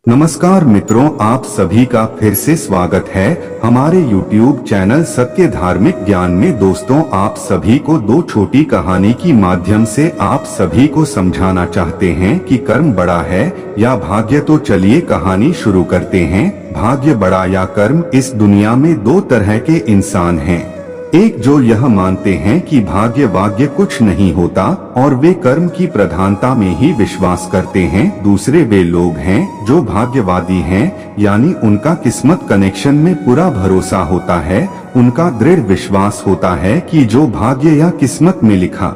नमस्कार मित्रों, आप सभी का फिर से स्वागत है हमारे YouTube चैनल सत्य धार्मिक ज्ञान में। दोस्तों, आप सभी को दो छोटी कहानी की माध्यम से आप सभी को समझाना चाहते हैं कि कर्म बड़ा है या भाग्य। तो चलिए कहानी शुरू करते हैं। भाग्य बड़ा या कर्म। इस दुनिया में दो तरह के इंसान हैं। एक जो यह मानते हैं कि भाग्य वाग्य कुछ नहीं होता और वे कर्म की प्रधानता में ही विश्वास करते हैं। दूसरे वे लोग हैं जो भाग्यवादी हैं, यानी उनका किस्मत कनेक्शन में पूरा भरोसा होता है। उनका दृढ़ विश्वास होता है कि जो भाग्य या किस्मत में लिखा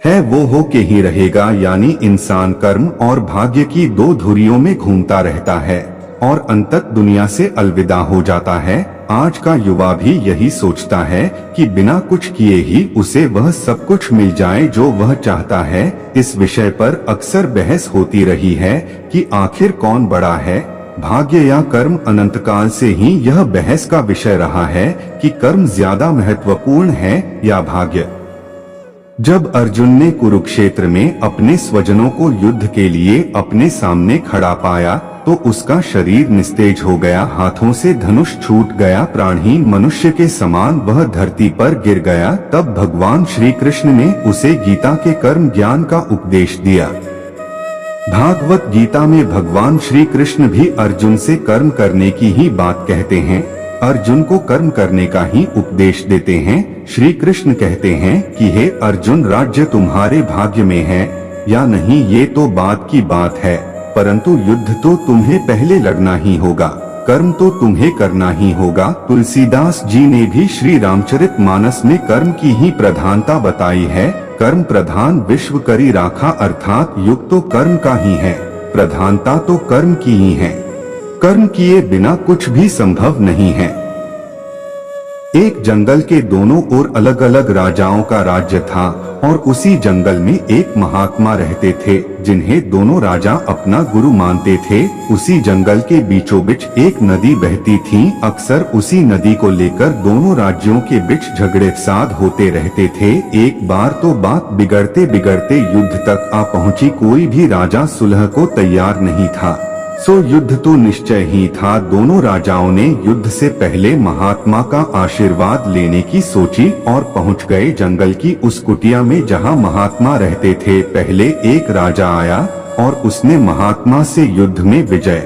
है वो हो के ही रहेगा। यानी इंसान कर्म और भाग्य की दो धुरियों में घूमता रहता है और अंततः दुनिया से अलविदा हो जाता है। आज का युवा भी यही सोचता है कि बिना कुछ किए ही उसे वह सब कुछ मिल जाए जो वह चाहता है। इस विषय पर अक्सर बहस होती रही है कि आखिर कौन बड़ा है, भाग्य या कर्म। अनंतकाल से ही यह बहस का विषय रहा है कि कर्म ज्यादा महत्वपूर्ण है या भाग्य। जब अर्जुन ने कुरुक्षेत्र में अपने स्वजनों को युद्ध के लिए अपने सामने खड़ा पाया तो उसका शरीर निस्तेज हो गया, हाथों से धनुष छूट गया, प्राणहीन मनुष्य के समान वह धरती पर गिर गया। तब भगवान श्री कृष्ण ने उसे गीता के कर्म ज्ञान का उपदेश दिया। भागवत गीता में भगवान श्री कृष्ण भी अर्जुन से कर्म करने की ही बात कहते हैं, अर्जुन को कर्म करने का ही उपदेश देते हैं। श्री कृष्ण कहते हैं कि हे अर्जुन, राज्य तुम्हारे भाग्य में है या नहीं ये तो बात की बात है, परंतु युद्ध तो तुम्हें पहले लड़ना ही होगा, कर्म तो तुम्हें करना ही होगा। तुलसीदास जी ने भी श्री रामचरितमानस में कर्म की ही प्रधानता बताई है। कर्म प्रधान विश्व करी राखा, अर्थात युग तो कर्म का ही है, प्रधानता तो कर्म की ही है। कर्म किए बिना कुछ भी संभव नहीं है। एक जंगल के दोनों ओर अलग अलग राजाओं का राज्य था और उसी जंगल में एक महात्मा रहते थे जिन्हें दोनों राजा अपना गुरु मानते थे। उसी जंगल के बीचों बीच एक नदी बहती थी। अक्सर उसी नदी को लेकर दोनों राज्यों के बीच झगड़े फसाद होते रहते थे। एक बार तो बात बिगड़ते बिगड़ते युद्ध तक आ पहुंची। कोई भी राजा सुलह को तैयार नहीं था, सो युद्ध तो निश्चय ही था। दोनों राजाओं ने युद्ध से पहले महात्मा का आशीर्वाद लेने की सोची और पहुंच गए जंगल की उस कुटिया में जहां महात्मा रहते थे। पहले एक राजा आया और उसने महात्मा से युद्ध में विजय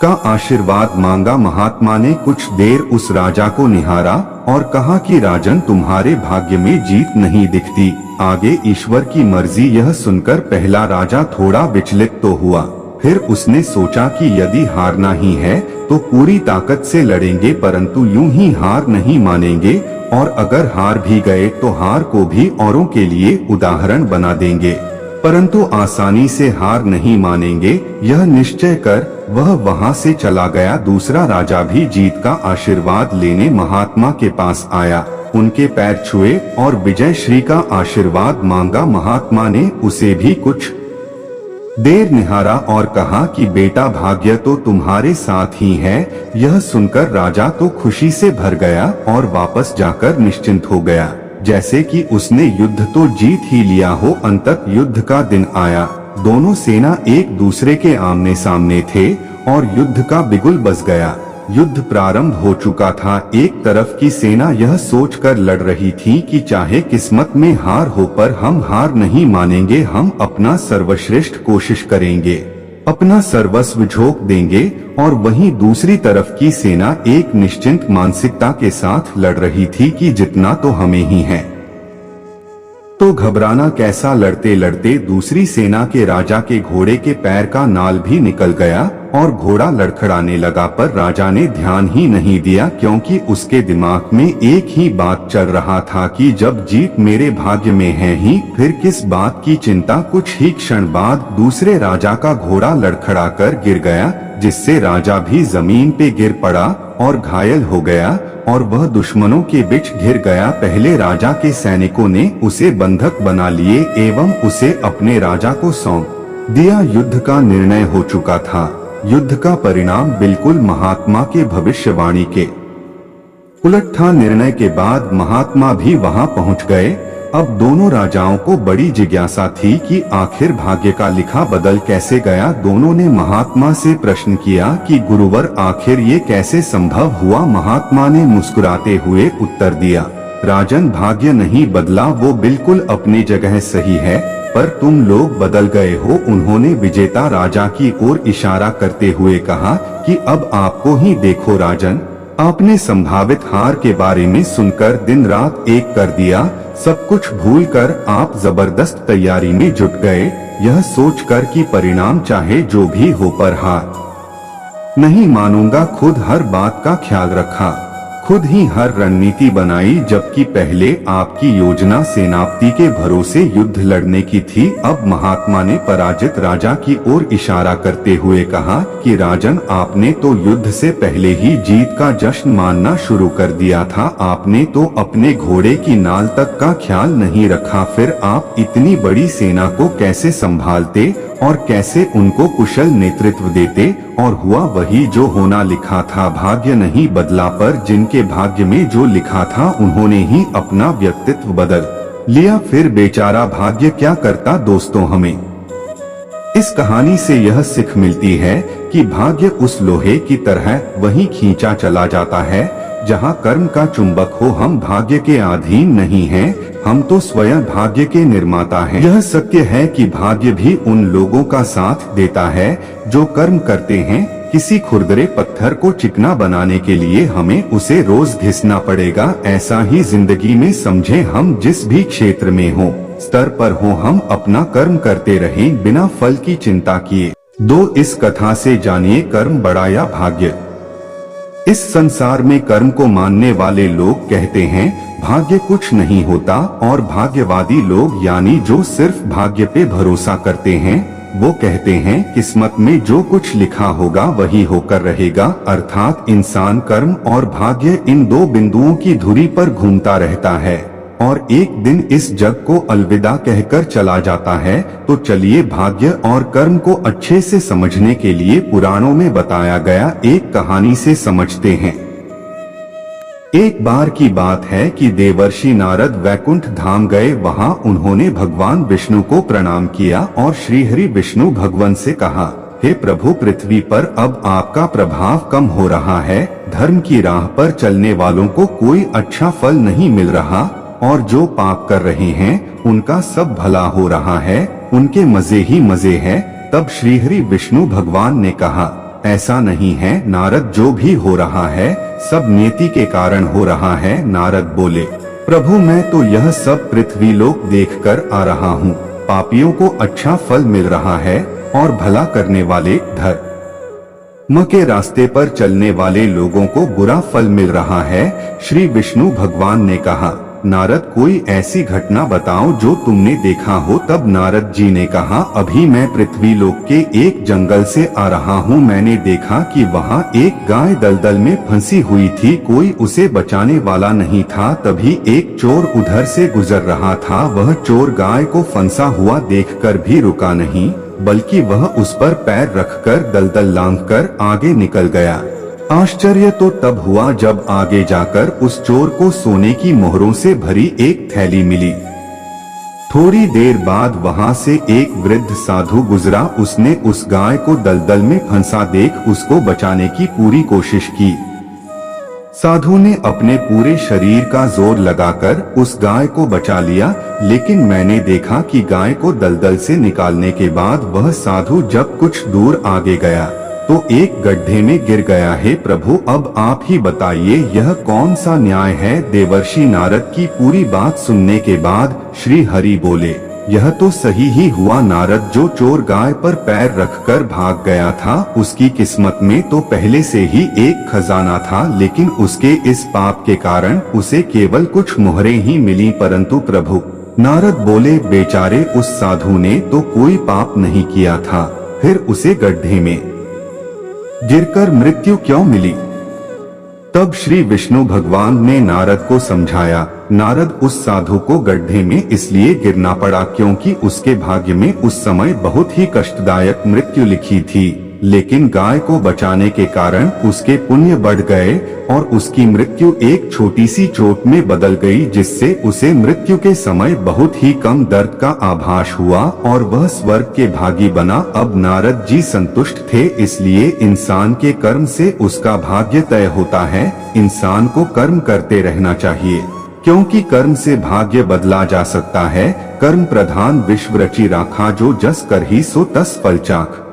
का आशीर्वाद मांगा। महात्मा ने कुछ देर उस राजा को निहारा और कहा कि राजन, तुम्हारे भाग्य में जीत नहीं दिखती, आगे ईश्वर की मर्जी। यह सुनकर पहला राजा थोड़ा विचलित तो हुआ, फिर उसने सोचा कि यदि हारना ही है तो पूरी ताकत से लड़ेंगे, परंतु यूं ही हार नहीं मानेंगे और अगर हार भी गए तो हार को भी औरों के लिए उदाहरण बना देंगे, परंतु आसानी से हार नहीं मानेंगे। यह निश्चय कर वह वहां से चला गया। दूसरा राजा भी जीत का आशीर्वाद लेने महात्मा के पास आया, उनके पैर छुए और विजय श्री का आशीर्वाद मांगा। महात्मा ने उसे भी कुछ देर निहारा और कहा कि बेटा, भाग्य तो तुम्हारे साथ ही है। यह सुनकर राजा तो खुशी से भर गया और वापस जाकर निश्चिंत हो गया, जैसे कि उसने युद्ध तो जीत ही लिया हो। अंततः युद्ध का दिन आया। दोनों सेना एक दूसरे के आमने सामने थे और युद्ध का बिगुल बज गया। युद्ध प्रारंभ हो चुका था। एक तरफ की सेना यह सोचकर लड़ रही थी कि चाहे किस्मत में हार हो पर हम हार नहीं मानेंगे, हम अपना सर्वश्रेष्ठ कोशिश करेंगे, अपना सर्वस्व झोंक देंगे। और वहीं दूसरी तरफ की सेना एक निश्चिंत मानसिकता के साथ लड़ रही थी कि जितना तो हमें ही है, तो घबराना कैसा। लड़ते लड़ते दूसरी सेना के राजा के घोड़े के पैर का नाल भी निकल गया और घोड़ा लड़खड़ाने लगा, पर राजा ने ध्यान ही नहीं दिया क्योंकि उसके दिमाग में एक ही बात चल रहा था कि जब जीत मेरे भाग्य में है ही फिर किस बात की चिंता। कुछ ही क्षण बाद दूसरे राजा का घोड़ा लड़खड़ाकर गिर गया, जिससे राजा भी जमीन पे गिर पड़ा और घायल हो गया और वह दुश्मनों के बीच घिर गया। पहले राजा के सैनिकों ने उसे बंधक बना लिए एवं उसे अपने राजा को सौंप दिया। युद्ध का निर्णय हो चुका था। युद्ध का परिणाम बिल्कुल महात्मा के भविष्यवाणी के उलट था। निर्णय के बाद महात्मा भी वहां पहुंच गए अब दोनों राजाओं को बड़ी जिज्ञासा थी कि आखिर भाग्य का लिखा बदल कैसे गया। दोनों ने महात्मा से प्रश्न किया कि गुरुवर आखिर ये कैसे संभव हुआ। महात्मा ने मुस्कुराते हुए उत्तर दिया, राजन भाग्य नहीं बदला, वो बिल्कुल अपनी जगह सही है, पर तुम लोग बदल गए हो। उन्होंने विजेता राजा की ओर इशारा करते हुए कहा कि अब आपको ही देखो राजन, आपने संभावित हार के बारे में सुनकर दिन रात एक कर दिया। सब कुछ भूलकर आप जबरदस्त तैयारी में जुट गए, यह सोचकर कि परिणाम चाहे जो भी हो पर हार नहीं मानूंगा। खुद हर बात का ख्याल रखा, खुद ही हर रणनीति बनाई, जबकि पहले आपकी योजना सेनापति के भरोसे युद्ध लड़ने की थी। अब महात्मा ने पराजित राजा की ओर इशारा करते हुए कहा कि राजन आपने तो युद्ध से पहले ही जीत का जश्न मानना शुरू कर दिया था। आपने तो अपने घोड़े की नाल तक का ख्याल नहीं रखा। फिर आप इतनी बड़ी सेना को कैसे संभालते और कैसे उनको कुशल नेतृत्व देते। और हुआ वही जो होना लिखा था। भाग्य नहीं बदला, पर जिनके भाग्य में जो लिखा था उन्होंने ही अपना व्यक्तित्व बदल लिया। फिर बेचारा भाग्य क्या करता। दोस्तों, हमें इस कहानी से यह सीख मिलती है कि भाग्य उस लोहे की तरह वहीं खींचा चला जाता है जहां कर्म का चुंबक हो। हम भाग्य के अधीन नहीं हैं, हम तो स्वयं भाग्य के निर्माता हैं। यह सत्य है कि भाग्य भी उन लोगों का साथ देता है जो कर्म करते हैं। किसी खुरदरे पत्थर को चिकना बनाने के लिए हमें उसे रोज घिसना पड़ेगा। ऐसा ही जिंदगी में समझे, हम जिस भी क्षेत्र में हो, स्तर पर हो, हम अपना कर्म करते रहें बिना फल की चिंता किए। इस कथा से जानिए, कर्म बड़ा या भाग्य। इस संसार में कर्म को मानने वाले लोग कहते हैं भाग्य कुछ नहीं होता, और भाग्यवादी लोग यानी जो सिर्फ भाग्य पे भरोसा करते हैं वो कहते हैं किस्मत में जो कुछ लिखा होगा वही होकर रहेगा। अर्थात इंसान कर्म और भाग्य इन दो बिंदुओं की धुरी पर घूमता रहता है और एक दिन इस जग को अलविदा कहकर चला जाता है। तो चलिए भाग्य और कर्म को अच्छे से समझने के लिए पुराणों में बताया गया एक कहानी से समझते हैं। एक बार की बात है कि देवर्षि नारद वैकुंठ धाम गए। वहां उन्होंने भगवान विष्णु को प्रणाम किया और श्रीहरि विष्णु भगवान से कहा, हे प्रभु, पृथ्वी पर अब आपका प्रभाव कम हो रहा है। धर्म की राह पर चलने वालों को कोई अच्छा फल नहीं मिल रहा और जो पाप कर रहे हैं उनका सब भला हो रहा है, उनके मजे ही मजे हैं। तब श्रीहरि विष्णु भगवान ने कहा, ऐसा नहीं है नारद, जो भी हो रहा है सब नियति के कारण हो रहा है। नारद बोले, प्रभु मैं तो यह सब पृथ्वी लोक देखकर आ रहा हूँ। पापियों को अच्छा फल मिल रहा है और भला करने वाले धर्म के रास्ते पर चलने वाले लोगों को बुरा फल मिल रहा है। श्री विष्णु भगवान ने कहा, नारद कोई ऐसी घटना बताओ जो तुमने देखा हो। तब नारद जी ने कहा, अभी मैं पृथ्वी लोक के एक जंगल से आ रहा हूँ। मैंने देखा कि वहाँ एक गाय दलदल में फंसी हुई थी, कोई उसे बचाने वाला नहीं था। तभी एक चोर उधर से गुजर रहा था। वह चोर गाय को फंसा हुआ देखकर भी रुका नहीं, बल्कि वह उस पर पैर रखकर दलदल लांघकर आगे निकल गया। आश्चर्य तो तब हुआ जब आगे जाकर उस चोर को सोने की मोहरों से भरी एक थैली मिली। थोड़ी देर बाद वहां से एक वृद्ध साधु गुजरा। उसने उस गाय को दलदल में फंसा देख उसको बचाने की पूरी कोशिश की। साधु ने अपने पूरे शरीर का जोर लगाकर उस गाय को बचा लिया, लेकिन मैंने देखा कि गाय को दलदल से निकालने के बाद वह साधु जब कुछ दूर आगे गया तो एक गड्ढे में गिर गया। है प्रभु, अब आप ही बताइए यह कौन सा न्याय है। देवर्षि नारद की पूरी बात सुनने के बाद श्री हरि बोले, यह तो सही ही हुआ नारद। जो चोर गाय पर पैर रखकर भाग गया था उसकी किस्मत में तो पहले से ही एक खजाना था, लेकिन उसके इस पाप के कारण उसे केवल कुछ मोहरें ही मिली। परंतु प्रभु, नारद बोले, बेचारे उस साधु ने तो कोई पाप नहीं किया था, फिर उसे गड्ढे में गिरकर मृत्यु क्यों मिली। तब श्री विष्णु भगवान ने नारद को समझाया, नारद उस साधु को गड्ढे में इसलिए गिरना पड़ा क्योंकि उसके भाग्य में उस समय बहुत ही कष्टदायक मृत्यु लिखी थी। लेकिन गाय को बचाने के कारण उसके पुण्य बढ़ गए और उसकी मृत्यु एक छोटी सी चोट में बदल गई, जिससे उसे मृत्यु के समय बहुत ही कम दर्द का आभास हुआ और वह स्वर्ग के भागी बना। अब नारद जी संतुष्ट थे, इसलिए इंसान के कर्म से उसका भाग्य तय होता है। इंसान को कर्म करते रहना चाहिए, क्योंकि कर्म से भाग्य बदला जा सकता है। कर्म प्रधान विश्व रचि राखा, जो जस कर ही सो तस फल चाख।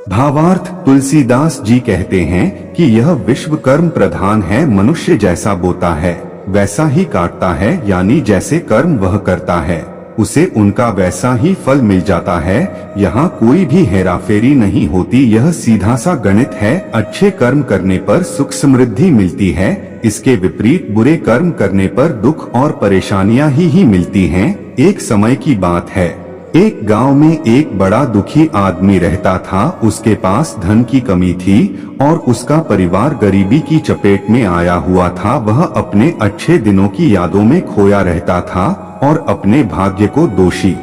भावार्थ, तुलसीदास जी कहते हैं कि यह विश्व कर्म प्रधान है। मनुष्य जैसा बोता है वैसा ही काटता है, यानी जैसे कर्म वह करता है उसे उनका वैसा ही फल मिल जाता है। यहाँ कोई भी हेराफेरी नहीं होती, यह सीधा सा गणित है। अच्छे कर्म करने पर सुख समृद्धि मिलती है, इसके विपरीत बुरे कर्म करने पर दुख और परेशानियां ही मिलती हैं। एक समय की बात है, एक गांव में एक बड़ा दुखी आदमी रहता था। उसके पास धन की कमी थी और उसका परिवार गरीबी की चपेट में आया हुआ था। वह अपने अच्छे दिनों की यादों में खोया रहता था और अपने भाग्य को दोषी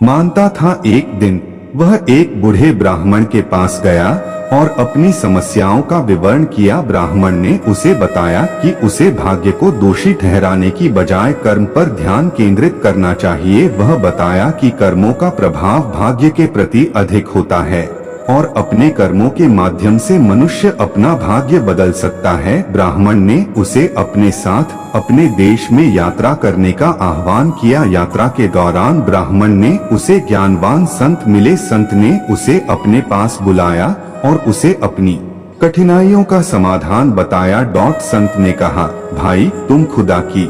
मानता था। एक दिन वह एक बूढ़े ब्राह्मण के पास गया और अपनी समस्याओं का विवरण किया। ब्राह्मण ने उसे बताया कि उसे भाग्य को दोषी ठहराने की बजाय कर्म पर ध्यान केंद्रित करना चाहिए। वह बताया कि कर्मों का प्रभाव भाग्य के प्रति अधिक होता है और अपने कर्मों के माध्यम से मनुष्य अपना भाग्य बदल सकता है। ब्राह्मण ने उसे अपने साथ अपने देश में यात्रा करने का आह्वान किया। यात्रा के दौरान ब्राह्मण ने उसे ज्ञानवान संत मिले। संत ने उसे अपने पास बुलाया और उसे अपनी कठिनाइयों का समाधान बताया। संत ने कहा, भाई तुम खुदा की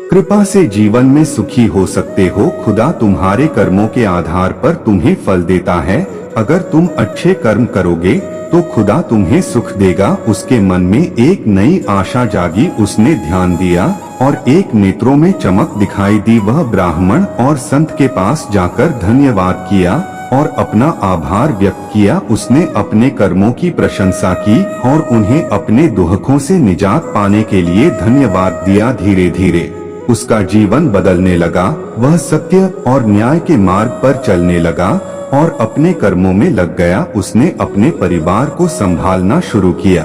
कृपा से जीवन में सुखी हो सकते हो। खुदा तुम्हारे कर्मों के आधार पर तुम्हें फल देता है। अगर तुम अच्छे कर्म करोगे तो खुदा तुम्हें सुख देगा। उसके मन में एक नई आशा जागी। उसने ध्यान दिया और एक नेत्रों में चमक दिखाई दी। वह ब्राह्मण और संत के पास जाकर धन्यवाद किया और अपना आभार व्यक्त किया। उसने अपने कर्मों की प्रशंसा की और उन्हें अपने दुखों से निजात पाने के लिए धन्यवाद दिया। धीरे धीरे उसका जीवन बदलने लगा। वह सत्य और न्याय के मार्ग पर चलने लगा और अपने कर्मों में लग गया। उसने अपने परिवार को संभालना शुरू किया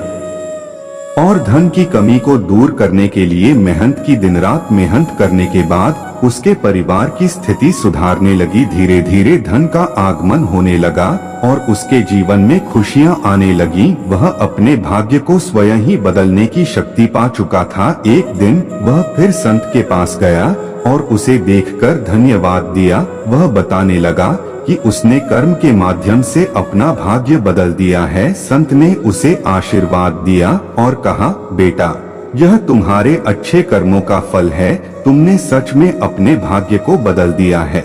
और धन की कमी को दूर करने के लिए मेहनत की। दिन रात मेहनत करने के बाद उसके परिवार की स्थिति सुधारने लगी। धीरे धीरे धन का आगमन होने लगा और उसके जीवन में खुशियां आने लगी। वह अपने भाग्य को स्वयं ही बदलने की शक्ति पा चुका था। एक दिन वह फिर संत के पास गया और उसे देखकर धन्यवाद दिया। वह बताने लगा कि उसने कर्म के माध्यम से अपना भाग्य बदल दिया है। संत ने उसे आशीर्वाद दिया और कहा, बेटा यह तुम्हारे अच्छे कर्मों का फल है। तुमने सच में अपने भाग्य को बदल दिया है।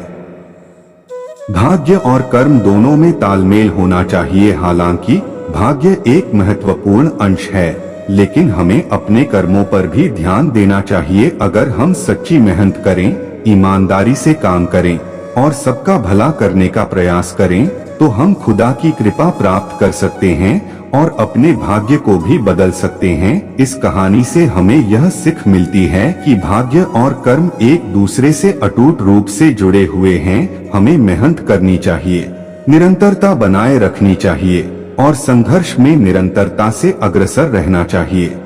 भाग्य और कर्म दोनों में तालमेल होना चाहिए। हालांकि भाग्य एक महत्वपूर्ण अंश है, लेकिन हमें अपने कर्मों पर भी ध्यान देना चाहिए। अगर हम सच्ची मेहनत करें, ईमानदारी से काम करें और सबका भला करने का प्रयास करें तो हम खुदा की कृपा प्राप्त कर सकते हैं और अपने भाग्य को भी बदल सकते हैं। इस कहानी से हमें यह सीख मिलती है कि भाग्य और कर्म एक दूसरे से अटूट रूप से जुड़े हुए हैं। हमें मेहनत करनी चाहिए, निरंतरता बनाए रखनी चाहिए और संघर्ष में निरंतरता से अग्रसर रहना चाहिए।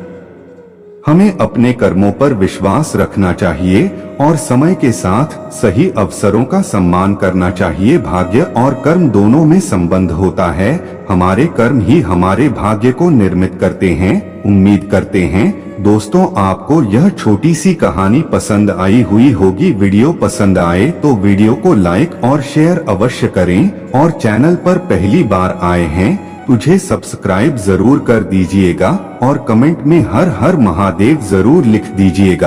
हमें अपने कर्मों पर विश्वास रखना चाहिए और समय के साथ सही अवसरों का सम्मान करना चाहिए। भाग्य और कर्म दोनों में संबंध होता है। हमारे कर्म ही हमारे भाग्य को निर्मित करते हैं। उम्मीद करते हैं दोस्तों आपको यह छोटी सी कहानी पसंद आई हुई होगी। वीडियो पसंद आए तो वीडियो को लाइक और शेयर अवश्य करें और चैनल पर पहली बार आए हैं तुझे सब्सक्राइब जरूर कर दीजिएगा और कमेंट में हर हर महादेव जरूर लिख दीजिएगा।